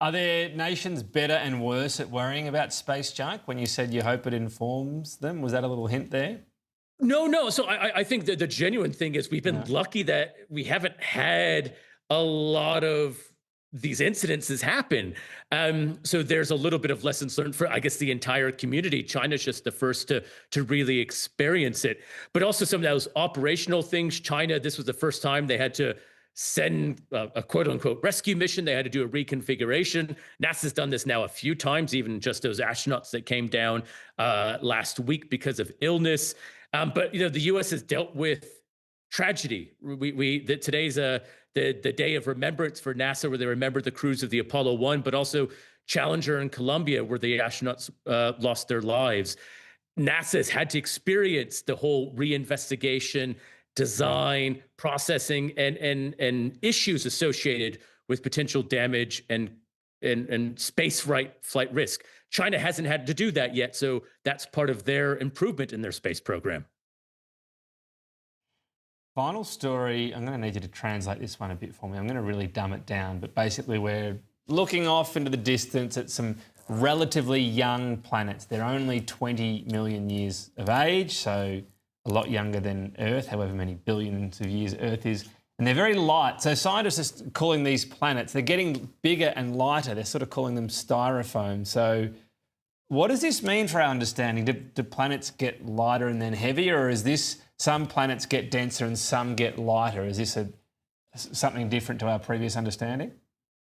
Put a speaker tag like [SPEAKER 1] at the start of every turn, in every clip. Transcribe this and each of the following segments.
[SPEAKER 1] Are there nations better and worse at worrying about space junk? When you said you hope it informs them, was that a little hint there?
[SPEAKER 2] No, no. So I think that the genuine thing is we've been
[SPEAKER 1] Yeah.
[SPEAKER 2] lucky that we haven't had a lot of these incidences happen. So there's a little bit of lessons learned for, I guess, the entire community. China's just the first to really experience it, but also some of those operational things. China, this was the first time they had to send a quote unquote rescue mission. They had to do a reconfiguration. NASA's done this now a few times, even just those astronauts that came down last week because of illness. But the U.S. has dealt with tragedy. Today's the day of remembrance for NASA, where they remember the crews of the Apollo 1, but also Challenger and Columbia, where the astronauts lost their lives. NASA has had to experience the whole reinvestigation, design, processing, and issues associated with potential damage and space flight risk. China hasn't had to do that yet, so that's part of their improvement in their space program.
[SPEAKER 1] Final story, I'm going to need you to translate this one a bit for me. I'm going to really dumb it down, but basically we're looking off into the distance at some relatively young planets. They're only 20 million years of age, so a lot younger than Earth, however many billions of years Earth is. And they're very light. So scientists are calling these planets, they're getting bigger and lighter. They're sort of calling them styrofoam. So what does this mean for our understanding? Do planets get lighter and then heavier, or is this some planets get denser and some get lighter? Is this something different to our previous understanding?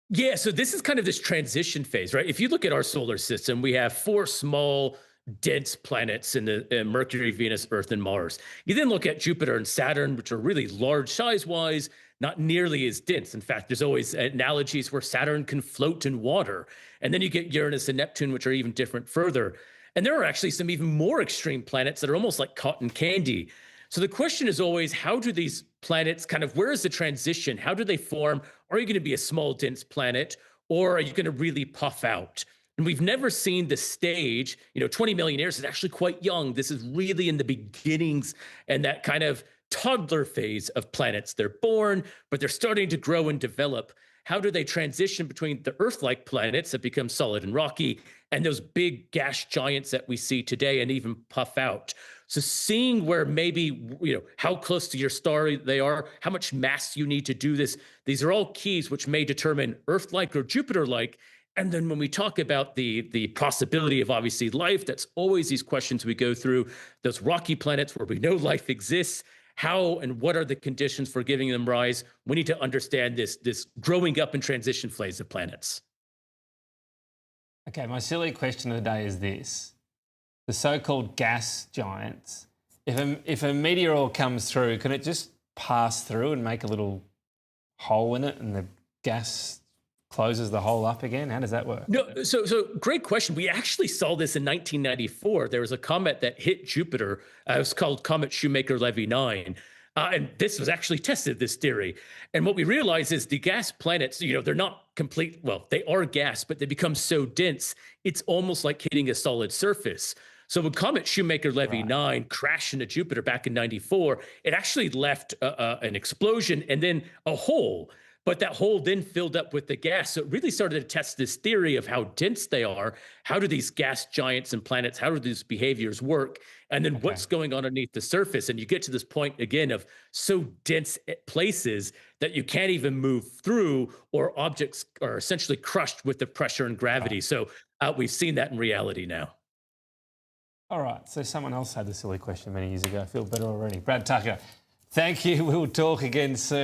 [SPEAKER 2] Yeah, so this is kind of this transition phase, right? If you look at our solar system, we have four small, dense planets in the Mercury, Venus, Earth, and Mars. You then look at Jupiter and Saturn, which are really large size-wise, not nearly as dense. In fact, there's always analogies where Saturn can float in water. And then you get Uranus and Neptune, which are even different further. And there are actually some even more extreme planets that are almost like cotton candy. So the question is always, how do these planets where is the transition? How do they form? Are you going to be a small, dense planet, or are you going to really puff out? And we've never seen the stage. 20 million years is actually quite young. This is really in the beginnings and that kind of toddler phase of planets. They're born, but they're starting to grow and develop. How do they transition between the Earth-like planets that become solid and rocky and those big gas giants that we see today and even puff out? So seeing where maybe, how close to your star they are, how much mass you need to do this, these are all keys which may determine Earth-like or Jupiter-like. And then when we talk about the possibility of obviously life, that's always these questions we go through, those rocky planets where we know life exists. How and what are the conditions for giving them rise? We need to understand this growing up and transition phase of planets.
[SPEAKER 1] Okay, my silly question of the day is this. The so-called gas giants, if a meteor comes through, can it just pass through and make a little hole in it and the gas closes the hole up again? How does that work?
[SPEAKER 2] No, so great question. We actually saw this in 1994. There was a comet that hit Jupiter. It was called Comet Shoemaker-Levy 9. And this was actually tested, this theory. And what we realize is the gas planets, they're not complete. Well, they are gas, but they become so dense, it's almost like hitting a solid surface. So when Comet Shoemaker-Levy 9 crashed into Jupiter back in 94, it actually left an explosion and then a hole. But that hole then filled up with the gas. So it really started to test this theory of how dense they are. How do these gas giants and planets, how do these behaviors work? And then what's going on underneath the surface? And you get to this point again of so dense places that you can't even move through, or objects are essentially crushed with the pressure and gravity. So we've seen that in reality now.
[SPEAKER 1] All right, so someone else had the silly question many years ago. I feel better already. Brad Tucker, thank you. We'll talk again soon.